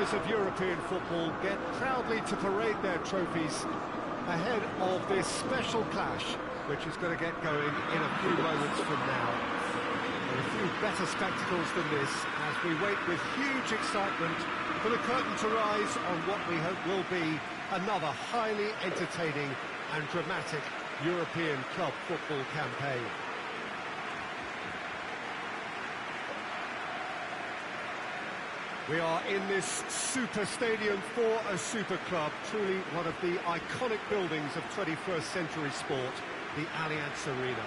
owners of European football get proudly to parade their trophies ahead of this special clash, which is going to get going in a few moments from now. There are a few better spectacles than this as we wait with huge excitement for the curtain to rise on what we hope will be another highly entertaining and dramatic European club football campaign. We are in this super stadium for a super club, truly one of the iconic buildings of 21st century sport, the Allianz Arena.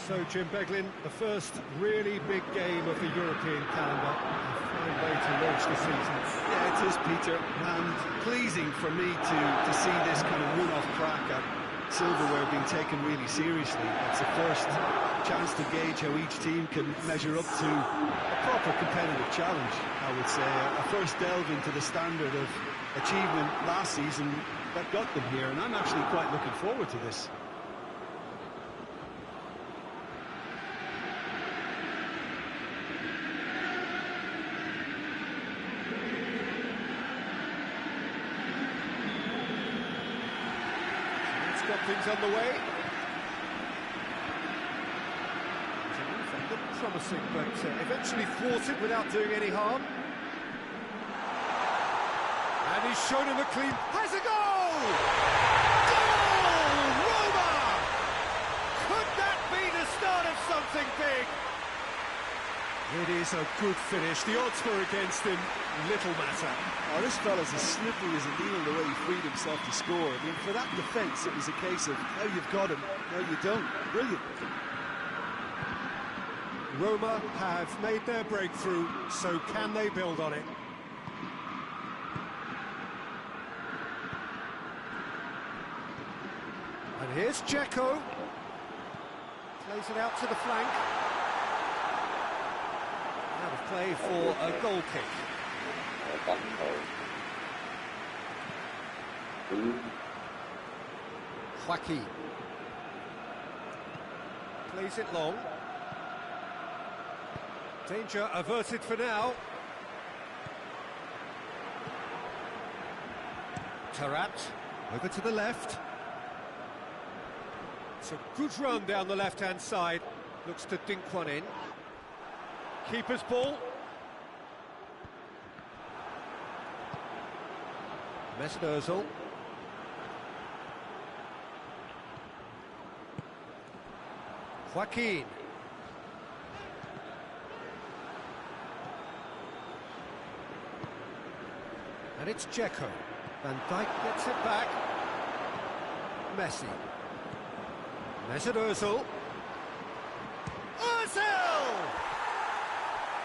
So, Jim Beglin, the first really big game of the European calendar, a fine way to launch the season. Yeah, it is, Peter, and pleasing for me to see this kind of run-off crack at silverware being taken really seriously. It's the first chance to gauge how each team can measure up to a proper competitive challenge, I would say. A first delve into the standard of achievement last season that got them here, and I'm actually quite looking forward to this. Got things underway. Looked promising, but eventually thwarted without doing any harm. And he's shown him a clean... Has a goal! Goal! Roma! Could that be the start of something big? It is a good finish. The odds were against him. Little matter. Oh, this fella's as slippery as a needle the way he freed himself to score. I mean, for that defence, it was a case of now you've got him, now you don't. Brilliant. Roma have made their breakthrough, so can they build on it? And here's Dzeko. Plays it out to the flank. Out of play for a goal kick. Joaquin plays it long. Danger averted for now. Tarat over to the left. It's a good run down the left-hand side. Looks to dink one in. Keeper's ball. Mesut Ozil. Joaquin. And it's Dzeko. Van Dijk gets it back. Messi. Mesut Ozil. Ozil!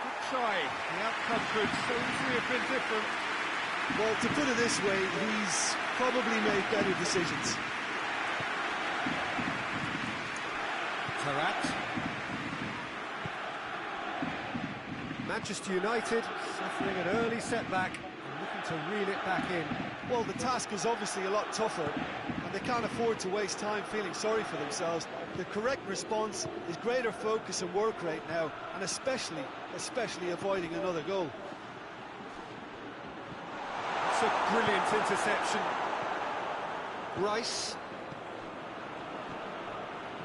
Good try. The outcome could so easily have been different. Well, to put it this way, he's probably made better decisions. Tarat. Manchester United suffering an early setback and looking to reel it back in. Well, the task is obviously a lot tougher, and they can't afford to waste time feeling sorry for themselves. The correct response is greater focus and work rate now, and especially avoiding another goal. It's a brilliant interception. Rice.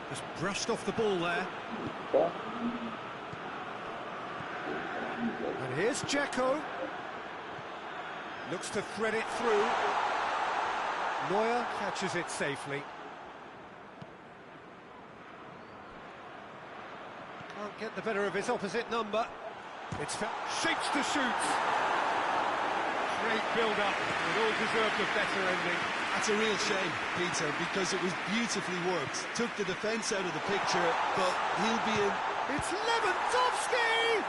Just brushed off the ball there. And here's Dzeko. Looks to thread it through. Neuer catches it safely. Can't get the better of his opposite number. It's shapes to shoot. Great build-up. It all deserved a better ending. That's a real shame, Peter, because it was beautifully worked. Took the defence out of the picture, but he'll be in. It's Lewandowski!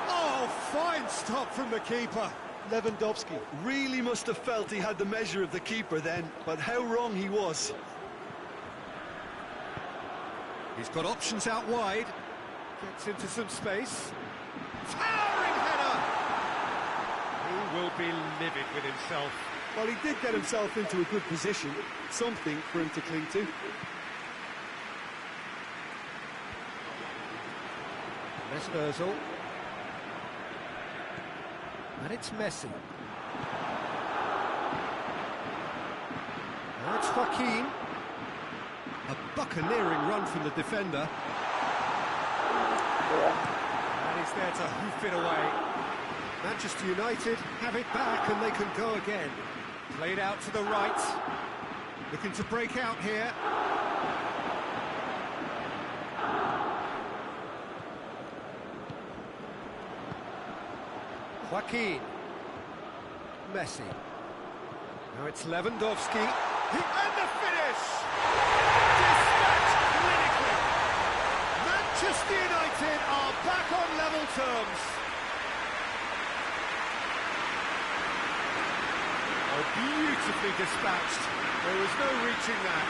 Oh, fine stop from the keeper. Lewandowski really must have felt he had the measure of the keeper then, but how wrong he was. He's got options out wide. Gets into some space. Towering header! be livid with himself. Well, he did get himself into a good position, something for him to cling to. Mesmerzel. And it's Messi. Now it's Joaquin. A buccaneering run from the defender. And he's there to hoof it away. Manchester United have it back and they can go again. Played out to the right. Looking to break out here. Joaquin. Messi. Now it's Lewandowski. And the finish! Dispatched clinically. Manchester United are back on level terms. Oh, beautifully dispatched. There was no reaching that.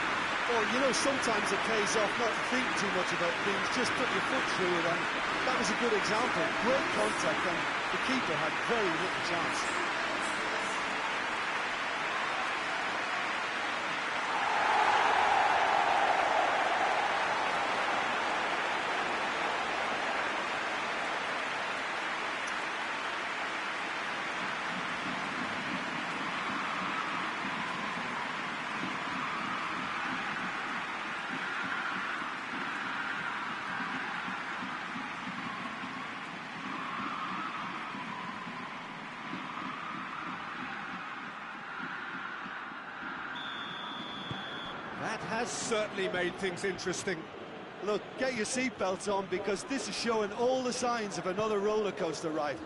Well, you know, sometimes it pays off not to think too much about things, just put your foot through it, and that was a good example. Great contact, and the keeper had very little chance. That has certainly made things interesting. Look, get your seatbelts on, because this is showing all the signs of another roller coaster ride.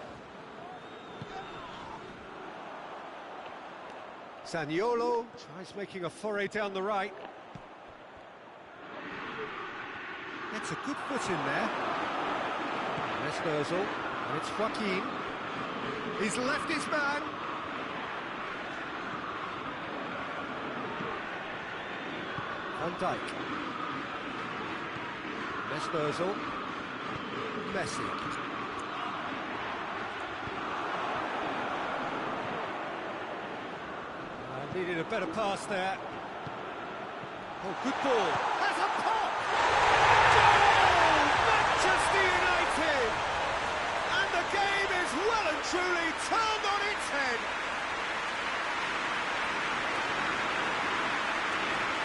Zaniolo tries making a foray down the right. Gets a good foot in there. Mesmerzel, and it's Joaquin. He's left his man. Van Dijk. Mesmerzel. Messi. Needed a better pass there. Oh, good ball. Has a pop! Goal! Manchester United! And the game is well and truly turned on its head.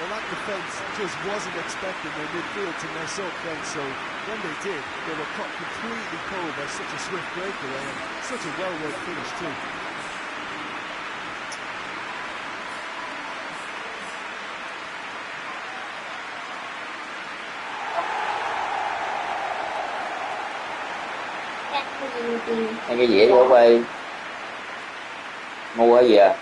Well, that defence just wasn't expecting their midfield to mess up then, so when they did, they were caught completely cold by such a swift breakaway, and such a well-worked finish too. Cái dĩa của quay mua cái gì à?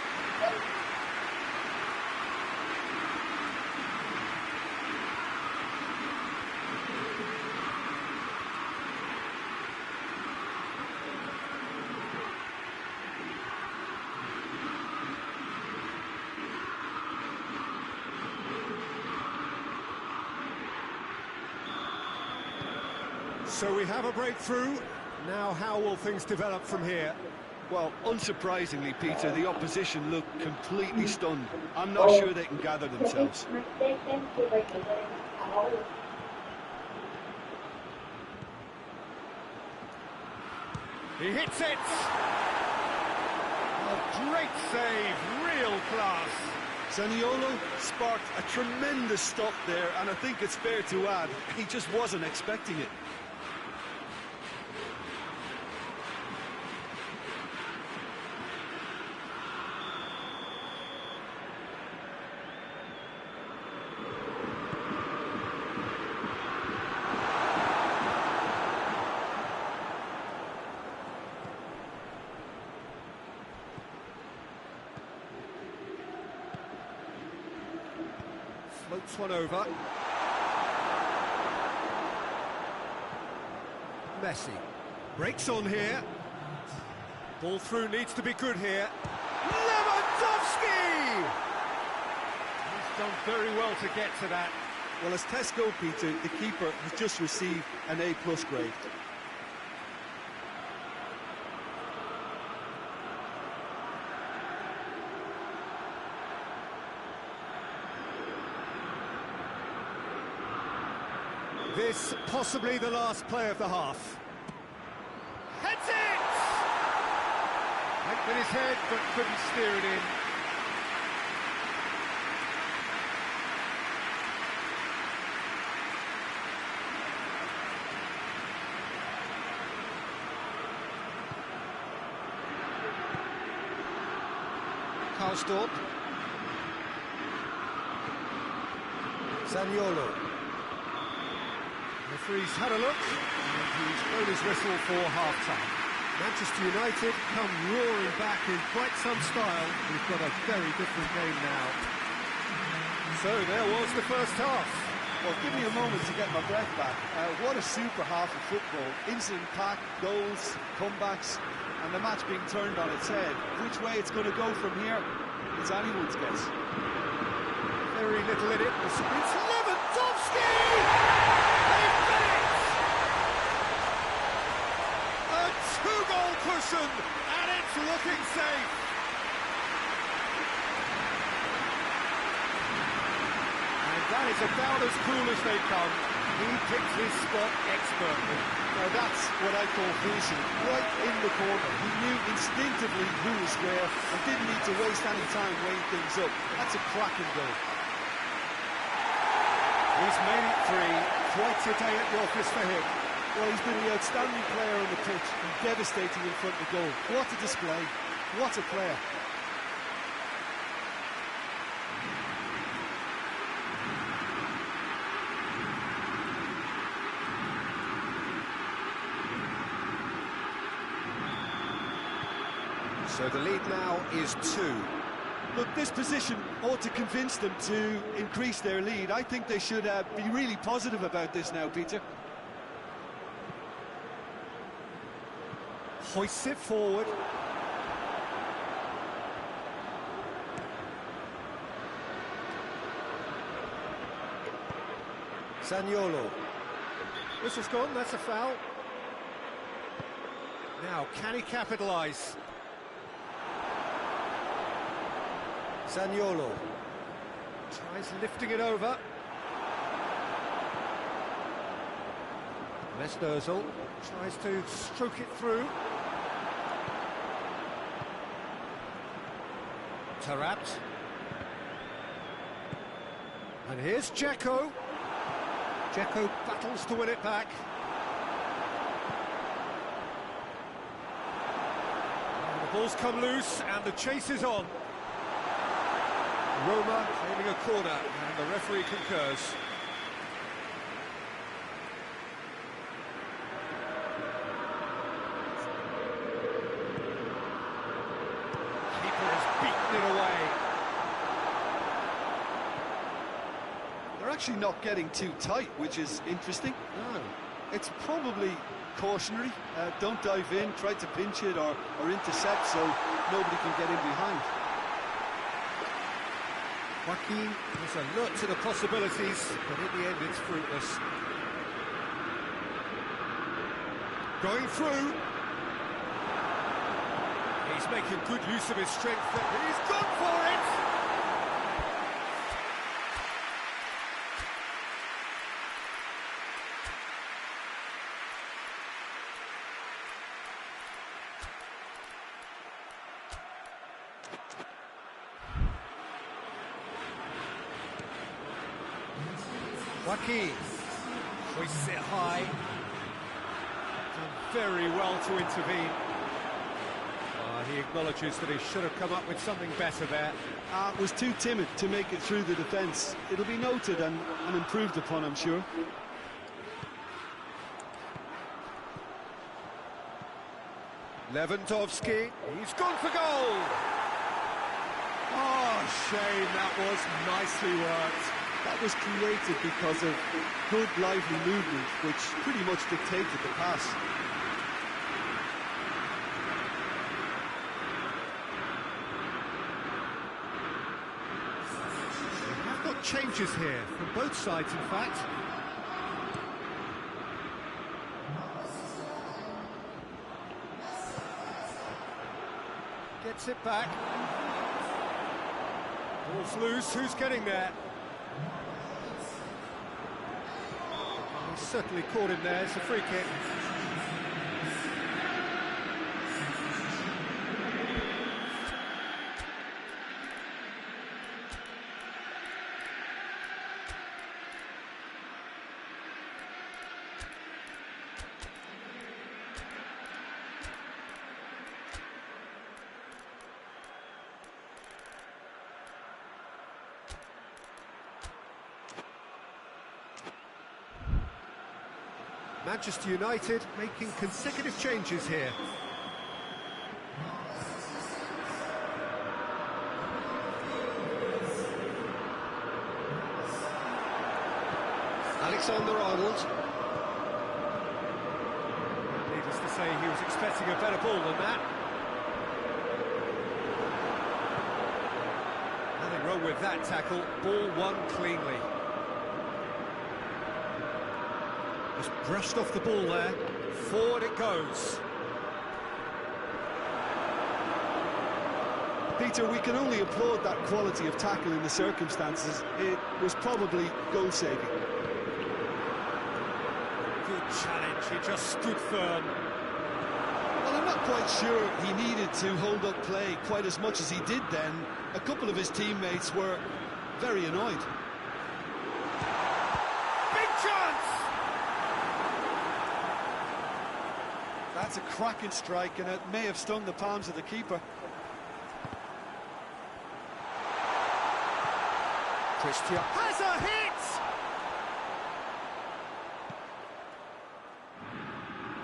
So we have a breakthrough. Now how will things develop from here? Well, unsurprisingly, Peter, the opposition look completely stunned. I'm not sure they can gather themselves. He hits it! A great save, real class. Zaniolo sparked a tremendous stop there, and I think it's fair to add, he just wasn't expecting it. Floats one over. Messi. Breaks on here. Ball through needs to be good here. Lewandowski! He's done very well to get to that. Well, as tests go, Peter, the keeper has just received an A+ grade. This possibly the last play of the half. Heads it! Went with his head, but couldn't steer it in. Karlsdorp. Zaniolo. The referee's had a look, and he's blown his whistle for half-time. Manchester United come roaring back in quite some style. We've got a very different game now. So there was the first half. Well, give me a moment to get my breath back. What a super half of football. Incident-packed, goals, comebacks, and the match being turned on its head. Which way it's going to go from here is anyone's guess. Very little in it. It's Lewandowski! They've done it! A two-goal cushion, and it's looking safe. And that is about as cool as they come. He picked his spot expertly. Now that's what I call facing, right in the corner. He knew instinctively who was where and didn't need to waste any time weighing things up. That's a cracking goal. He's made it three. Quite a day at the office for him. Well, he's been the outstanding player on the pitch and devastating in front of goal. What a display. What a player. So the lead now is 2. Look, this position ought to convince them to increase their lead. I think they should be really positive about this now, Peter. Hoists it forward. Zaniolo. Whistle's gone, that's a foul. Now, can he capitalise? Zaniolo tries lifting it over. Mesnozil tries to stroke it through. Taarabt. And here's Dzeko. Dzeko battles to win it back. And the ball's come loose and the chase is on. Roma claiming a corner, and the referee concurs. Keeper has beaten it away. They're actually not getting too tight, which is interesting. No. It's probably cautionary. Don't dive in, try to pinch it or intercept so nobody can get in behind. Joaquin was alert to the possibilities, but in the end it's fruitless. Going through. He's making good use of his strength. He's gone for it! Joaquin hoists it high. Done very well to intervene. He acknowledges that he should have come up with something better there. Was too timid to make it through the defence. It'll be noted and improved upon, I'm sure. Lewandowski, he's gone for goal! Oh, shame, that was nicely worked. That was created because of good, lively movement, which pretty much dictated the pass. I've got changes here, from both sides, in fact. Gets it back. Ball's loose, who's getting there? He's certainly caught him there. It's a free kick. Manchester United making consecutive changes here. Alexander-Arnold. Needless to say, he was expecting a better ball than that. Nothing wrong with that tackle. Ball won cleanly. Just brushed off the ball there. Forward it goes. Peter, we can only applaud that quality of tackle in the circumstances. It was probably goal-saving. Good challenge, he just stood firm. Well, I'm not quite sure he needed to hold up play quite as much as he did then. A couple of his teammates were very annoyed. Big chance! That's a cracking strike, and it may have stung the palms of the keeper. Christian has a hit!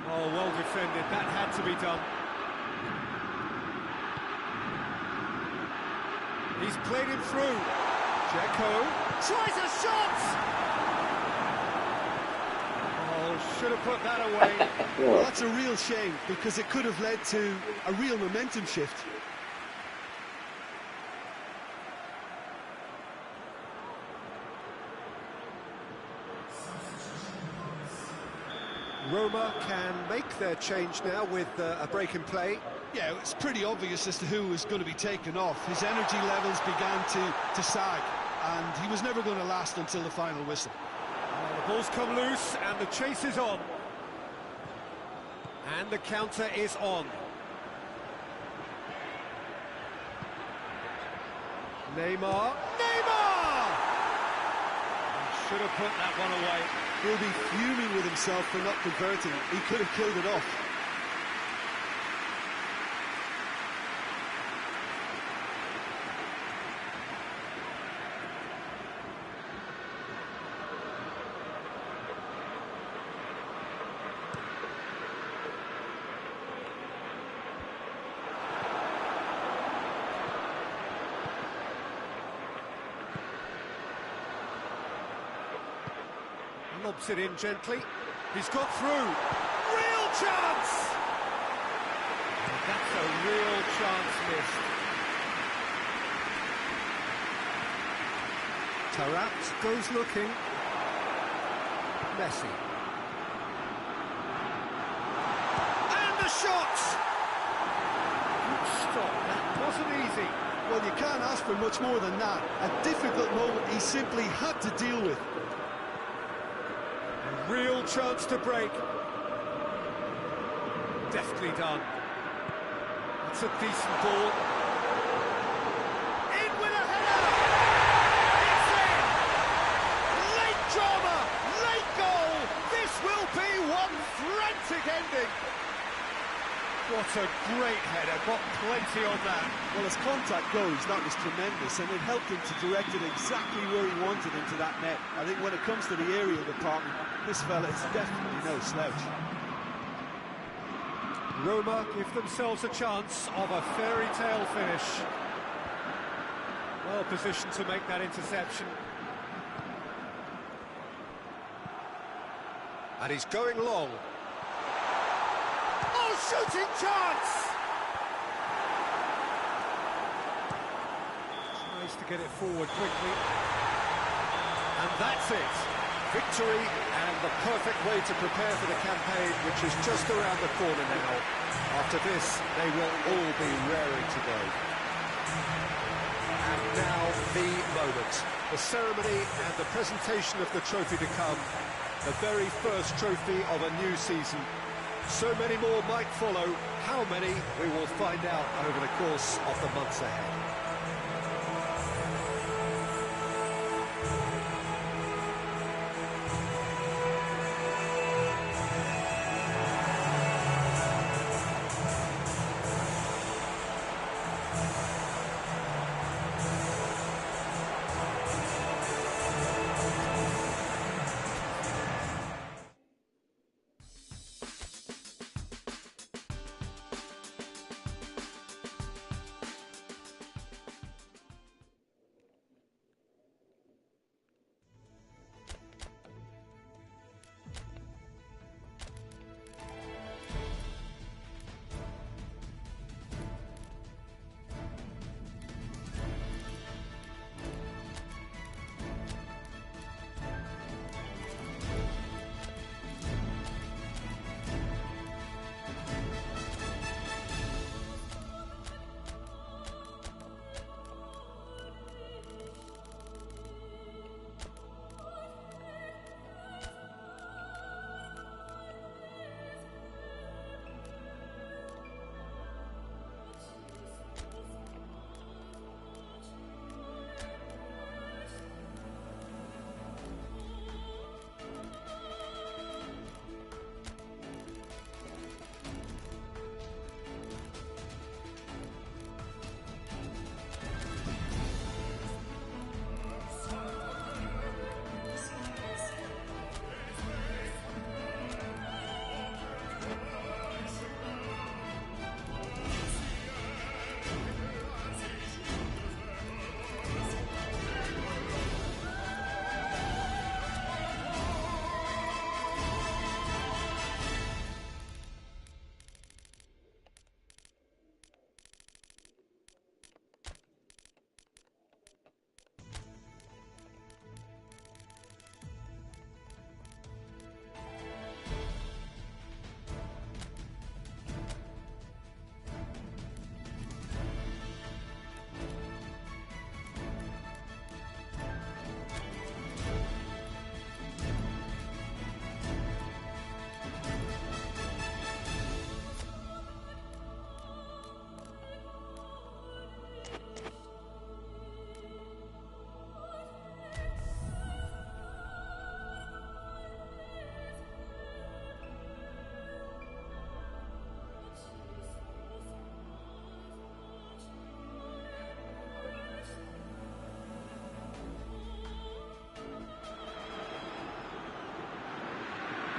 Oh, well defended, that had to be done. He's played him through. Dzeko tries a shot! Should have put that away. Well, that's a real shame, because it could have led to a real momentum shift. Roma can make their change now with a break in play. Yeah, it's pretty obvious as to who was going to be taken off. His energy levels began to sag, and he was never going to last until the final whistle. The ball's come loose and the chase is on. And the counter is on. Neymar! Should have put that one away. He'll be fuming with himself for not converting. He could have killed it off. Lobs it in gently. He's got through. Real chance! That's a real chance missed. Tarat goes looking. Messi. And the shot! Good stop. That wasn't easy. Well, you can't ask for much more than that. A difficult moment he simply had to deal with. Real chance to break. Deftly done. It's a decent ball. In with a header! It's in! Late drama, late goal! This will be one frantic ending! What a great header, got plenty on that. Well, as contact goes, that was tremendous, and it helped him to direct it exactly where he wanted into that net. I think when it comes to the aerial department, this fella is definitely no slouch. Roma give themselves a chance of a fairy tale finish. Well positioned to make that interception. And he's going long. Oh, shooting chance! Tries to get it forward quickly. And that's it. Victory and the perfect way to prepare for the campaign, which is just around the corner now. After this, they will all be raring to go. And now the moment. The ceremony and the presentation of the trophy to come. the very first trophy of a new season. So many more might follow. How many, we will find out over the course of the months ahead.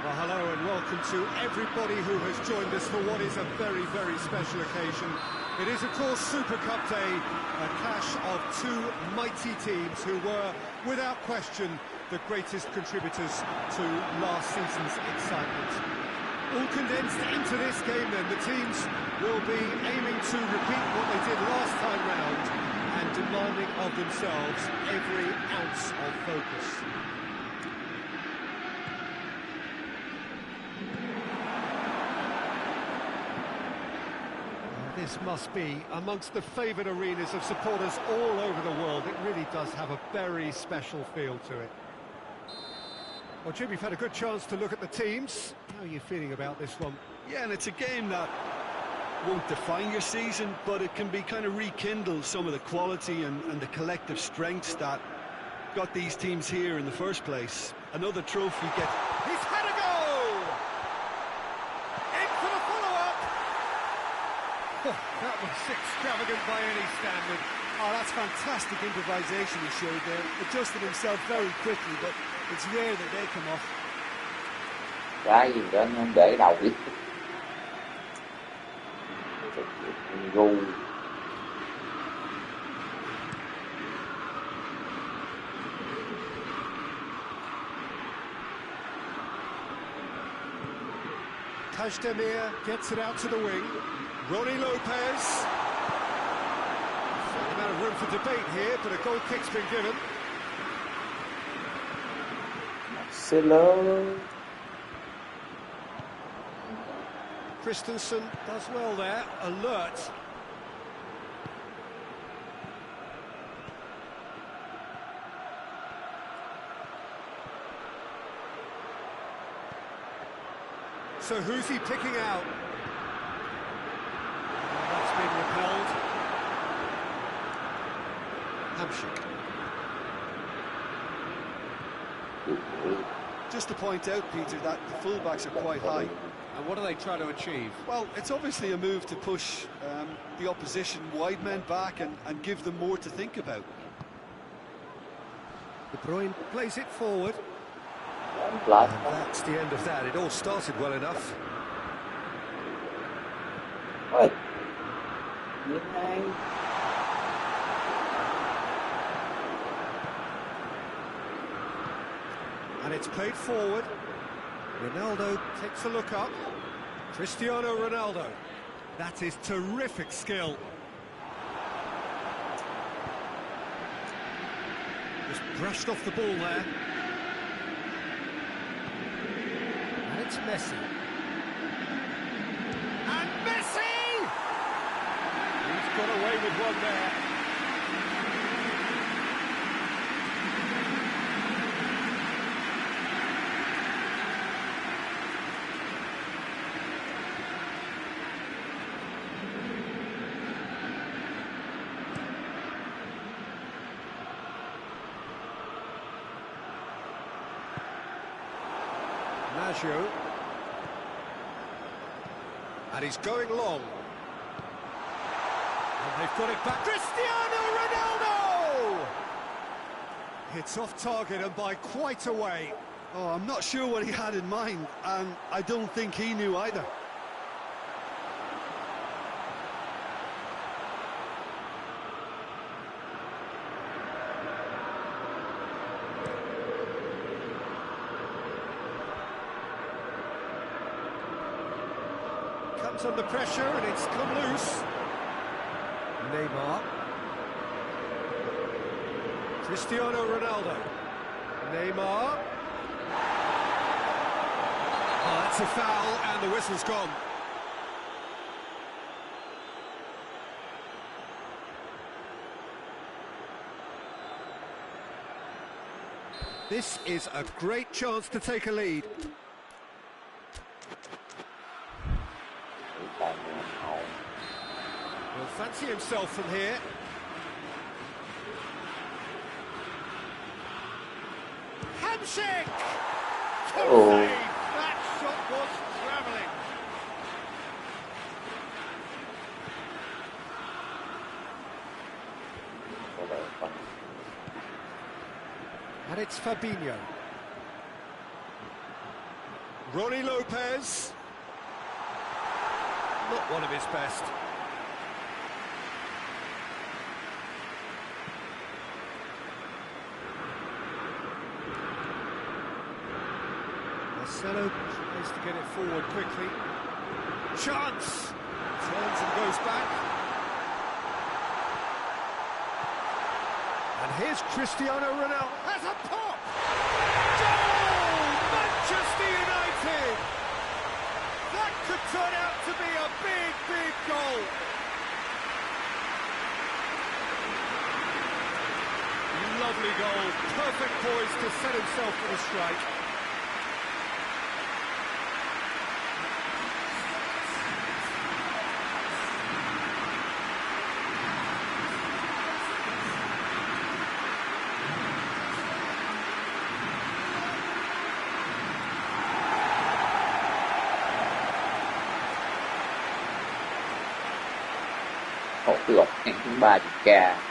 Well, hello and welcome to everybody who has joined us for what is a very, very special occasion. It is, of course, Super Cup Day, a clash of two mighty teams who were, without question, the greatest contributors to last season's excitement. All condensed into this game then, the teams will be aiming to repeat what they did last time round and demanding of themselves every ounce of focus. This must be amongst the favoured arenas of supporters all over the world. It really does have a very special feel to it. Well, Jim, you've had a good chance to look at the teams. How are you feeling about this one? Yeah, and it's a game that won't define your season, but it can be kind of rekindle some of the quality and the collective strengths that got these teams here in the first place. Another trophy gets... He's had a go! In for the follow-up! Oh, that was extravagant by any standard. Oh, that's fantastic improvisation he showed there. Adjusted himself very quickly, but it's rare that they come off. Cái gì đó anh để đầu biết. Gu. Pes2021 gets it out to the wing. Ronnie Lopez. Certain amount of room for debate here, but a goal kick's been given. Marcelo. Christensen does well there, alert. so who's he picking out? That's been repelled. Hamshik. Just to point out, Peter, that the fullbacks are quite high. And what are they trying to achieve? Well, it's obviously a move to push the opposition wide men back and give them more to think about. De Bruyne plays it forward. And That's the end of that. It all started well enough. ôi như hai And it's played forward. Ronaldo takes a look up. Cristiano Ronaldo. That is terrific skill. Just brushed off the ball there. And it's Messi. And Messi! He's got away with one there. Maggio. And he's going long. And they've got it back. Cristiano Ronaldo! It's off target and by quite a way. Oh, I'm not sure what he had in mind, and I don't think he knew either. Comes under pressure and it's come loose. Neymar. Cristiano Ronaldo. Neymar. Oh, that's a foul and the whistle's gone. This is a great chance to take a lead. Will fancy himself from here. Hamshik! Oh. That shot was travelling. And it's Fabinho. Ronnie Lopez. Not one of his best. Marcelo tries to get it forward quickly. Chance! Turns and goes back. And here's Cristiano Ronaldo. Has a pop! Goal! Manchester United! That could turn out to be a big, big goal. Lovely goal. Perfect poise to set himself for the strike. một cái lột ăn 30k.